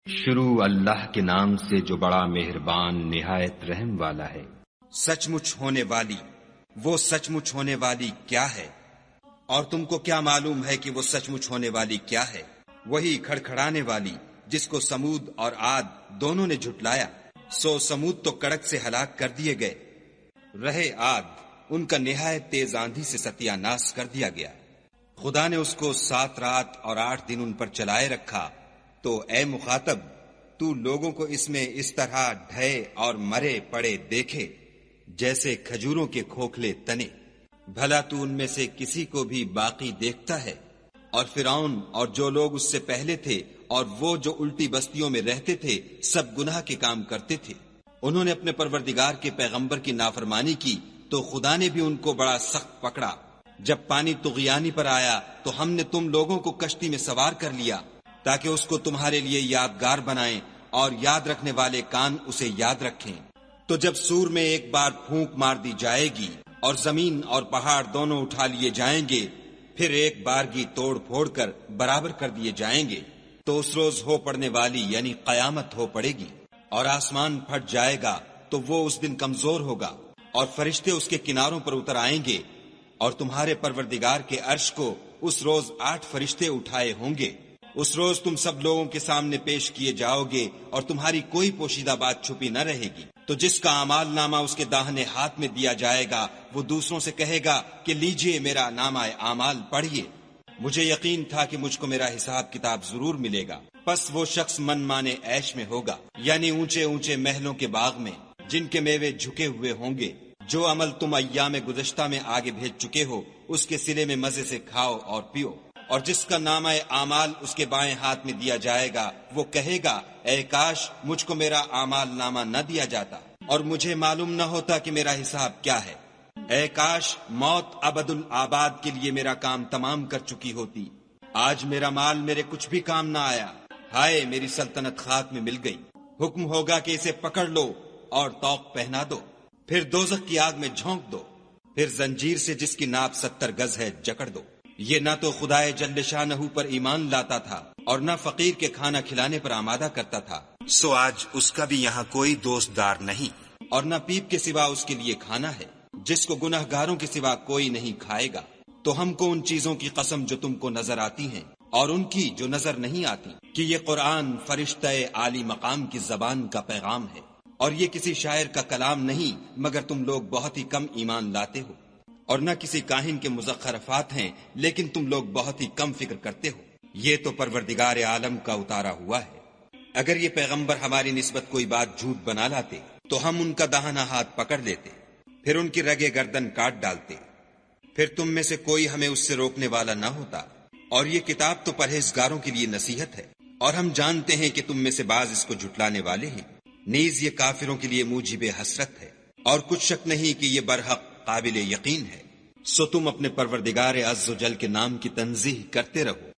شروع اللہ کے نام سے جو بڑا مہربان نہایت رحم والا ہے۔ سچ مچ ہونے والی، وہ سچ مچ ہونے والی کیا ہے؟ اور تم کو کیا معلوم ہے کہ وہ سچ مچ ہونے والی کیا ہے؟ وہی کھڑکھڑانے والی جس کو سمود اور عاد دونوں نے جھٹلایا، سو سمود تو کڑک سے ہلاک کر دیے گئے، رہے عاد ان کا نہایت تیز آندھی سے ستیہ ناش کر دیا گیا۔ خدا نے اس کو 7 رات اور 8 دن ان پر چلائے رکھا، تو اے مخاطب تو لوگوں کو اس میں اس طرح ڈھے اور مرے پڑے دیکھے جیسے کھجوروں کے کھوکھلے تنے، بھلا تو ان میں سے کسی کو بھی باقی دیکھتا ہے؟ اور فرعون اور جو لوگ اس سے پہلے تھے اور وہ جو الٹی بستیوں میں رہتے تھے سب گناہ کے کام کرتے تھے، انہوں نے اپنے پروردگار کے پیغمبر کی نافرمانی کی تو خدا نے بھی ان کو بڑا سخت پکڑا۔ جب پانی طغیانی پر آیا تو ہم نے تم لوگوں کو کشتی میں سوار کر لیا تاکہ اس کو تمہارے لیے یادگار بنائیں اور یاد رکھنے والے کان اسے یاد رکھیں۔ تو جب سور میں ایک بار پھونک مار دی جائے گی اور زمین اور پہاڑ دونوں اٹھا لیے جائیں گے، پھر ایک بارگی توڑ پھوڑ کر برابر کر دیے جائیں گے، تو اس روز ہو پڑنے والی یعنی قیامت ہو پڑے گی، اور آسمان پھٹ جائے گا تو وہ اس دن کمزور ہوگا، اور فرشتے اس کے کناروں پر اتر آئیں گے، اور تمہارے پروردگار کے عرش کو اس روز 8 فرشتے اٹھائے ہوں گے۔ اس روز تم سب لوگوں کے سامنے پیش کیے جاؤ گے اور تمہاری کوئی پوشیدہ بات چھپی نہ رہے گی۔ تو جس کا اعمال نامہ اس کے داہنے ہاتھ میں دیا جائے گا وہ دوسروں سے کہے گا کہ لیجئے میرا نامہ اعمال پڑھیے، مجھے یقین تھا کہ مجھ کو میرا حساب کتاب ضرور ملے گا۔ پس وہ شخص من مانے عیش میں ہوگا، یعنی اونچے اونچے محلوں کے باغ میں جن کے میوے جھکے ہوئے ہوں گے۔ جو عمل تم ایام گزشتہ میں آگے بھیج چکے ہو اس کے صلے میں مزے سے کھاؤ اور پیو۔ اور جس کا نامہ اعمال اس کے بائیں ہاتھ میں دیا جائے گا وہ کہے گا اے کاش مجھ کو میرا اعمال نامہ نہ دیا جاتا اور مجھے معلوم نہ ہوتا کہ میرا حساب کیا ہے۔ اے کاش موت ابد الآباد کے لیے میرا کام تمام کر چکی ہوتی، آج میرا مال میرے کچھ بھی کام نہ آیا، ہائے میری سلطنت خاک میں مل گئی۔ حکم ہوگا کہ اسے پکڑ لو اور طوق پہنا دو، پھر دوزخ کی آگ میں جھونک دو، پھر زنجیر سے جس کی ناپ 70 گز ہے جکڑ دو۔ یہ نہ تو خدائے جل شانہ پر ایمان لاتا تھا اور نہ فقیر کے کھانا کھلانے پر آمادہ کرتا تھا، سو آج اس کا بھی یہاں کوئی دوست دار نہیں، اور نہ پیپ کے سوا اس کے لیے کھانا ہے، جس کو گناہ گاروں کے سوا کوئی نہیں کھائے گا۔ تو ہم کو ان چیزوں کی قسم جو تم کو نظر آتی ہیں اور ان کی جو نظر نہیں آتی کہ یہ قرآن فرشتہ عالی مقام کی زبان کا پیغام ہے، اور یہ کسی شاعر کا کلام نہیں مگر تم لوگ بہت ہی کم ایمان لاتے ہو، اور نہ کسی کاہن کے مزخرفات ہیں لیکن تم لوگ بہت ہی کم فکر کرتے ہو۔ یہ تو پروردگار عالم کا اتارا ہوا ہے۔ اگر یہ پیغمبر ہماری نسبت کوئی بات جھوٹ بنا لاتے تو ہم ان کا داہنا ہاتھ پکڑ لیتے، پھر ان کی رگے گردن کاٹ ڈالتے، پھر تم میں سے کوئی ہمیں اس سے روکنے والا نہ ہوتا۔ اور یہ کتاب تو پرہیزگاروں کے لیے نصیحت ہے، اور ہم جانتے ہیں کہ تم میں سے بعض اس کو جھٹلانے والے ہیں، نیز یہ کافروں کے لیے موجب حسرت ہے، اور کچھ شک نہیں کہ یہ برحق قابل یقین ہے۔ سو تم اپنے پروردگار عز و جل کے نام کی تنزیہ کرتے رہو